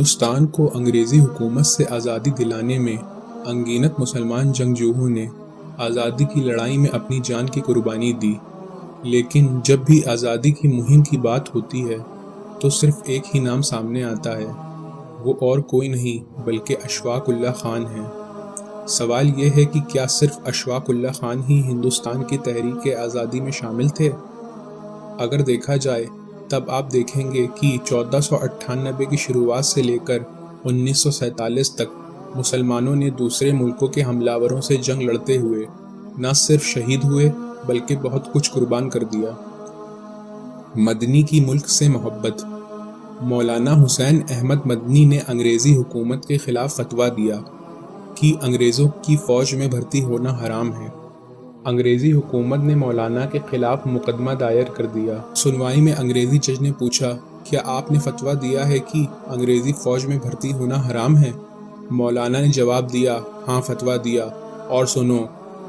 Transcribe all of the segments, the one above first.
ہندوستان کو انگریزی حکومت سے آزادی دلانے میں انگنت مسلمان جنگجوؤں نے آزادی کی لڑائی میں اپنی جان کی قربانی دی، لیکن جب بھی آزادی کی مہم کی بات ہوتی ہے تو صرف ایک ہی نام سامنے آتا ہے، وہ اور کوئی نہیں بلکہ اشفاق اللہ خان ہیں۔ سوال یہ ہے کہ کیا صرف اشفاق اللہ خان ہی ہندوستان کی تحریک آزادی میں شامل تھے؟ اگر دیکھا جائے تب آپ دیکھیں گے کہ 1498 کی شروعات سے لے کر 1947 تک مسلمانوں نے دوسرے ملکوں کے حملہ سے جنگ لڑتے ہوئے نہ صرف شہید ہوئے بلکہ بہت کچھ قربان کر دیا۔ مدنی کی ملک سے محبت۔ مولانا حسین احمد مدنی نے انگریزی حکومت کے خلاف فتویٰ دیا کہ انگریزوں کی فوج میں بھرتی ہونا حرام ہے۔ انگریزی حکومت نے مولانا کے خلاف مقدمہ دائر کر دیا۔ سنوائی میں انگریزی جج نے پوچھا، کیا آپ نے فتویٰ دیا ہے کہ انگریزی فوج میں بھرتی ہونا حرام ہے؟ مولانا نے جواب دیا، ہاں فتویٰ دیا، اور سنو،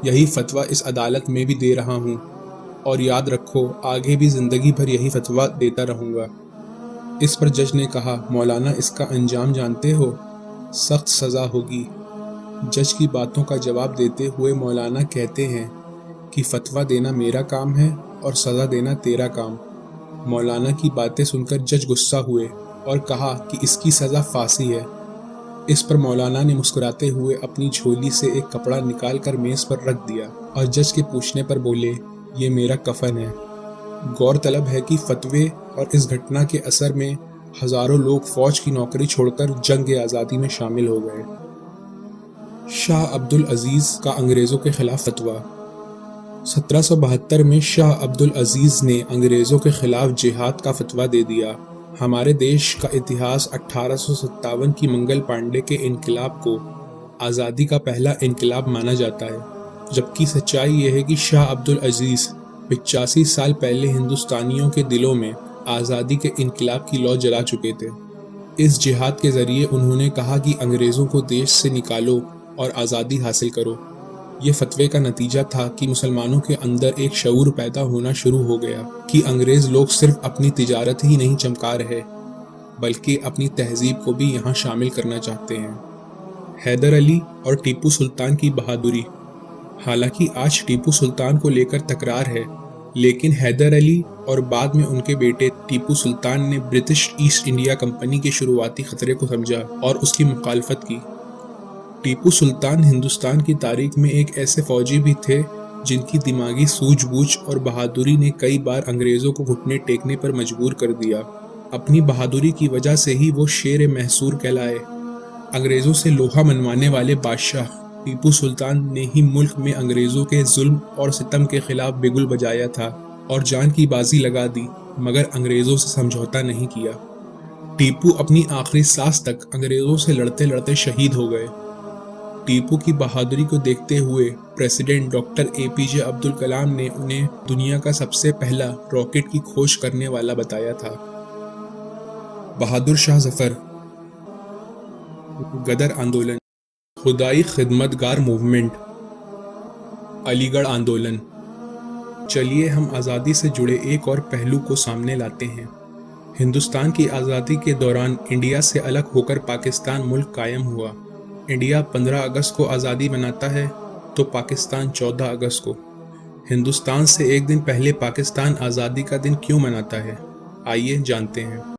یہی فتویٰ اس عدالت میں بھی دے رہا ہوں، اور یاد رکھو آگے بھی زندگی بھر یہی فتویٰ دیتا رہوں گا۔ اس پر جج نے کہا، مولانا اس کا انجام جانتے ہو؟ سخت سزا ہوگی۔ جج کی باتوں کا جواب دیتے ہوئے مولانا کہتے ہیں کہ فتویٰ دینا میرا کام ہے اور سزا دینا تیرا کام۔ مولانا کی باتیں سن کر جج غصہ ہوئے اور کہا کہ اس کی سزا پھانسی ہے۔ اس پر مولانا نے مسکراتے ہوئے اپنی جھولی سے ایک کپڑا نکال کر میز پر رکھ دیا اور جج کے پوچھنے پر بولے، یہ میرا کفن ہے۔ غور طلب ہے کہ فتوے اور اس گھٹنا کے اثر میں ہزاروں لوگ فوج کی نوکری چھوڑ کر جنگ آزادی میں شامل ہو گئے۔ شاہ عبدالعزیز کا انگریزوں کے خلاف فتویٰ۔ 1772 میں شاہ عبدالعزیز نے انگریزوں کے خلاف جہاد کا فتویٰ دے دیا۔ ہمارے دیش کا اتہاس 1857 کی منگل پانڈے کے انقلاب کو آزادی کا پہلا انقلاب مانا جاتا ہے، جبکہ سچائی یہ ہے کہ شاہ عبدالعزیز 85 سال پہلے ہندوستانیوں کے دلوں میں آزادی کے انقلاب کی لو جلا چکے تھے۔ اس جہاد کے ذریعے انہوں نے کہا کہ انگریزوں کو دیش سے نکالو اور آزادی حاصل کرو۔ یہ فتوے کا نتیجہ تھا کہ مسلمانوں کے اندر ایک شعور پیدا ہونا شروع ہو گیا کہ انگریز لوگ صرف اپنی تجارت ہی نہیں چمکا رہے بلکہ اپنی تہذیب کو بھی یہاں شامل کرنا چاہتے ہیں۔ حیدر علی اور ٹیپو سلطان کی بہادری۔ حالانکہ آج ٹیپو سلطان کو لے کر تکرار ہے، لیکن حیدر علی اور بعد میں ان کے بیٹے ٹیپو سلطان نے برٹش ایسٹ انڈیا کمپنی کے شروعاتی خطرے کو سمجھا اور اس کی مخالفت کی۔ ٹیپو سلطان ہندوستان کی تاریخ میں ایک ایسے فوجی بھی تھے جن کی دماغی سوجھ بوجھ اور بہادری نے کئی بار انگریزوں کو گھٹنے ٹیکنے پر مجبور کر دیا۔ اپنی بہادری کی وجہ سے ہی وہ شیر محصور کہلائے۔ انگریزوں سے لوہا منوانے والے بادشاہ ٹیپو سلطان نے ہی ملک میں انگریزوں کے ظلم اور ستم کے خلاف بگل بجایا تھا اور جان کی بازی لگا دی، مگر انگریزوں سے سمجھوتا نہیں کیا۔ ٹیپو اپنی آخری سانس تک انگریزوں سے لڑتے لڑتے شہید ہو گئے۔ ٹیپو کی بہادری کو دیکھتے ہوئے پریزیڈنٹ ڈاکٹر APJ عبدالکلام نے انہیں دنیا کا سب سے پہلا راکٹ کی کھوج کرنے والا بتایا تھا۔ بہادر شاہ ظفر۔ غدر آندولن، خدائی خدمت گار موومنٹ، علی گڑھ آندولن۔ چلیے ہم آزادی سے جڑے ایک اور پہلو کو سامنے لاتے ہیں۔ ہندوستان کی آزادی کے دوران انڈیا سے الگ ہو کر پاکستان ملک قائم ہوا۔ انڈیا 15 اگست کو آزادی مناتا ہے تو پاکستان 14 اگست کو۔ ہندوستان سے ایک دن پہلے پاکستان آزادی کا دن کیوں مناتا ہے؟ آئیے جانتے ہیں۔